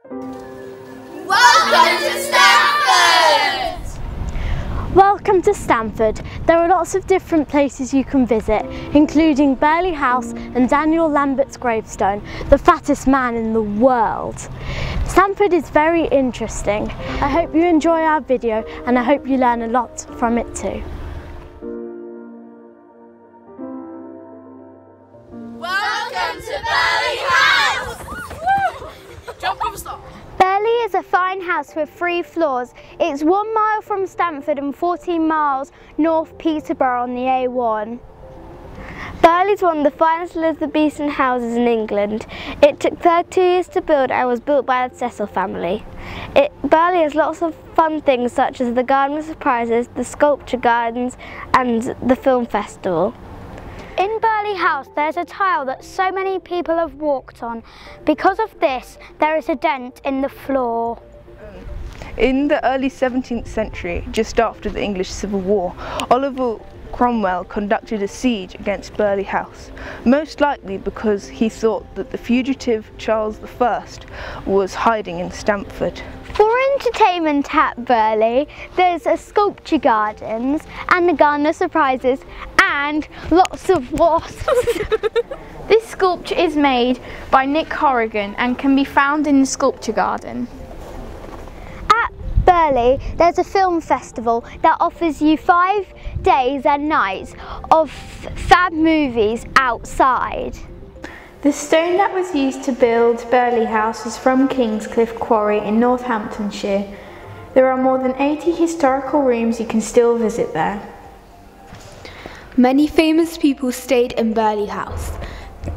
Welcome to Stamford! Welcome to Stamford. There are lots of different places you can visit, including Burghley House and Daniel Lambert's gravestone, the fattest man in the world. Stamford is very interesting. I hope you enjoy our video and I hope you learn a lot from it too. Welcome to Burghley House! Jump off stop! Burghley is a fine house with 3 floors. It's 1 mile from Stamford and 14 miles north Peterborough on the A1. Burghley is one of the finest Elizabethan houses in England. It took 32 years to build and was built by the Cecil family. Burghley has lots of fun things such as the Garden of Surprises, the sculpture gardens and the film festival. In Burghley House there's a tile that so many people have walked on. Because of this, there is a dent in the floor. In the early 17th century, just after the English Civil War, Oliver Cromwell conducted a siege against Burghley House, most likely because he thought that the fugitive Charles I was hiding in Stamford. For entertainment at Burghley, there's a sculpture gardens and the Garden of Surprises and lots of wasps. This sculpture is made by Nick Horrigan and can be found in the sculpture garden. At Burghley, there's a film festival that offers you 5 days and nights of fab movies outside. The stone that was used to build Burghley House is from Kingscliff Quarry in Northamptonshire. There are more than 80 historical rooms you can still visit there. Many famous people stayed in Burghley House.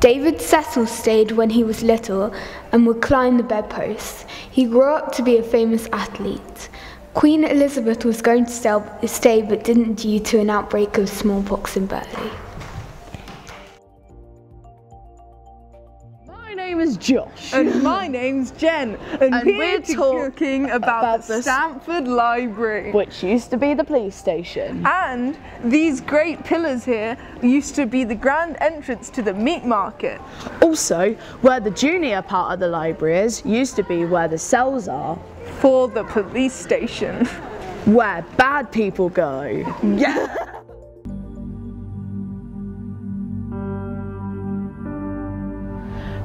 David Cecil stayed when he was little and would climb the bedposts. He grew up to be a famous athlete. Queen Elizabeth was going to stay but didn't due to an outbreak of smallpox in Burghley. My name is Josh. And my name's Jen, and we're talking about the Stamford Library, which used to be the police station. And these great pillars here used to be the grand entrance to the meat market. Also, where the junior part of the library is, used to be where the cells are. For the police station. Where bad people go. Yeah.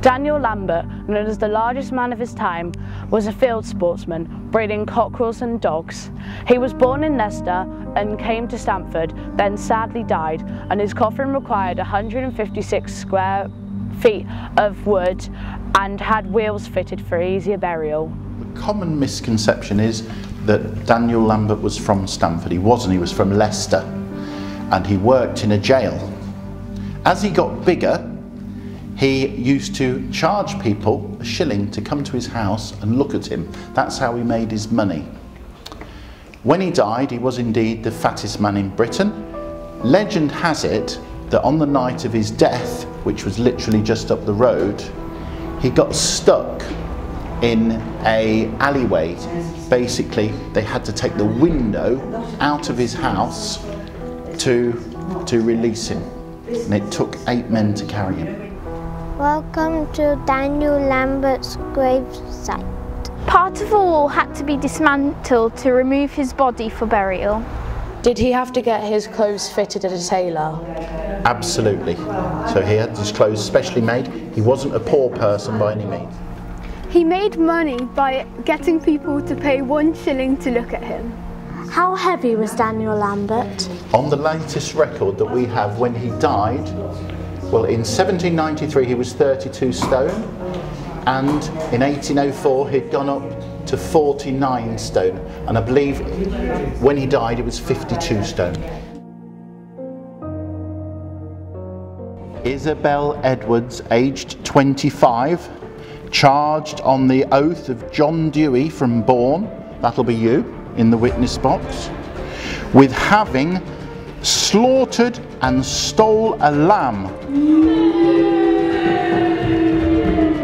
Daniel Lambert, known as the largest man of his time, was a field sportsman, breeding cockerels and dogs. He was born in Leicester and came to Stamford, then sadly died, and his coffin required 156 square feet of wood and had wheels fitted for easier burial. The common misconception is that Daniel Lambert was from Stamford. He wasn't, he was from Leicester, and he worked in a jail. As he got bigger, he used to charge people a shilling to come to his house and look at him. That's how he made his money. When he died, he was indeed the fattest man in Britain. Legend has it that on the night of his death, which was literally just up the road, he got stuck in an alleyway. Basically, they had to take the window out of his house to release him. And it took 8 men to carry him. Welcome to Daniel Lambert's gravesite. Part of the wall had to be dismantled to remove his body for burial. Did he have to get his clothes fitted at a tailor? Absolutely. So he had his clothes specially made. He wasn't a poor person by any means. He made money by getting people to pay 1 shilling to look at him. How heavy was Daniel Lambert? On the latest record that we have when he died, well, in 1793 he was 32 stone, and in 1804 he'd gone up to 49 stone, and I believe when he died it was 52 stone. Isabel Edwards, aged 25, charged on the oath of John Dewey from Bourne, that'll be you in the witness box, with having slaughtered and stole a lamb,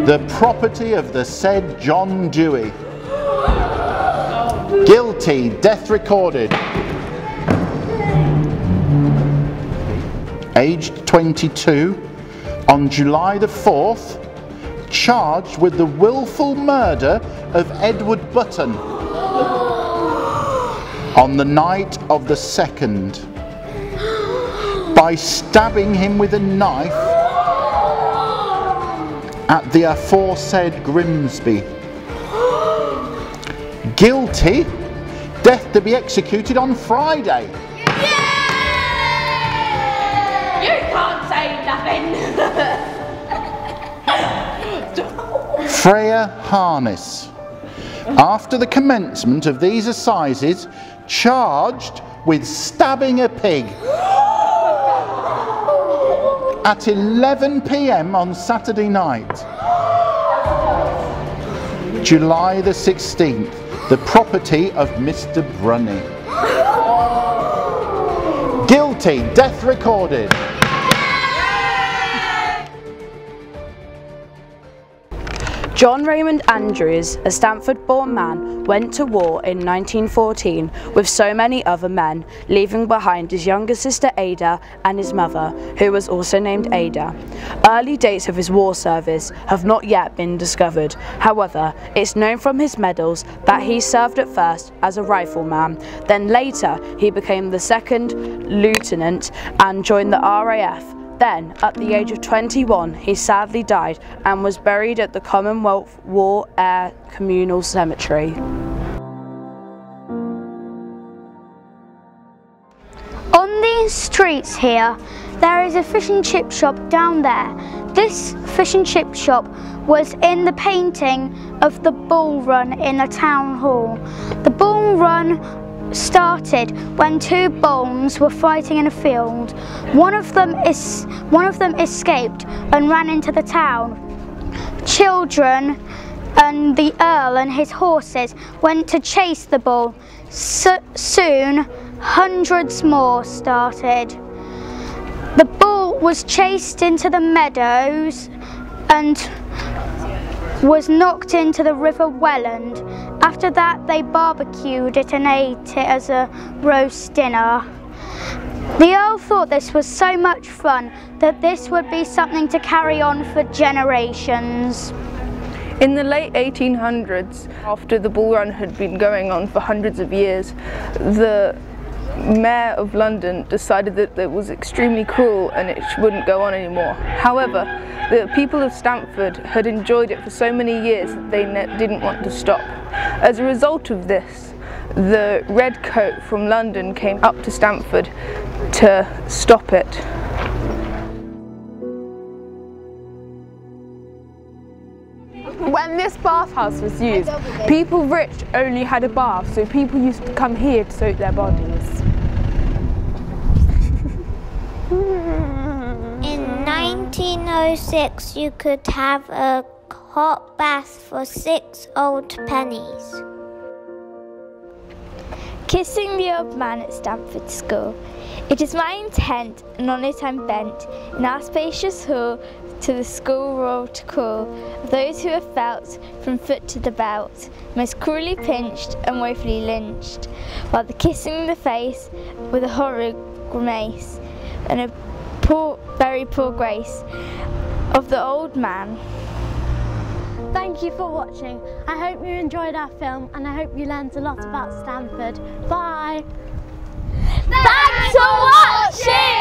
the property of the said John Dewey. Guilty, death recorded. Aged 22, on July the 4th, charged with the willful murder of Edward Button on the night of the 2nd by stabbing him with a knife at the aforesaid Grimsby. Guilty, death to be executed on Friday. You can't say nothing. Freya Harness, after the commencement of these assizes, charged with stabbing a pig at 11 p.m. on Saturday night, July the 16th, the property of Mr. Brunny. Guilty, death recorded. John Raymond Andrews, a Stamford-born man, went to war in 1914 with so many other men, leaving behind his younger sister Ada and his mother, who was also named Ada. Early dates of his war service have not yet been discovered. However, it's known from his medals that he served at first as a rifleman, then later he became the 2nd Lieutenant and joined the RAF. Then, at the age of 21, he sadly died and was buried at the Commonwealth War Air Communal Cemetery. On these streets here, there is a fish and chip shop down there. This fish and chip shop was in the painting of the Bull Run in a town hall. The Bull Run started when 2 bulls were fighting in a field. One of them escaped and ran into the town. Children and the Earl and his horses went to chase the bull. Soon, hundreds more started. The bull was chased into the meadows and was knocked into the River Welland. After that, they barbecued it and ate it as a roast dinner. The Earl thought this was so much fun that this would be something to carry on for generations. In the late 1800s, after the Bull Run had been going on for hundreds of years, the Mayor of London decided that it was extremely cruel and it wouldn't go on anymore. However, the people of Stamford had enjoyed it for so many years that they didn't want to stop. As a result of this, the Red Coat from London came up to Stamford to stop it. When this bathhouse was used, people rich only had a bath, so people used to come here to soak their bodies. In 1906, you could have a hot bath for 6 old pennies. Kissing the old man at Stamford School. It is my intent, and on it I'm bent, in our spacious hall, to the school roll to call of those who have felt, from foot to the belt, most cruelly pinched and woefully lynched, while the kissing the face with a horrid grimace, and a very poor grace of the old man. Thank you for watching. I hope you enjoyed our film and I hope you learned a lot about Stamford. Bye! Thanks for watching!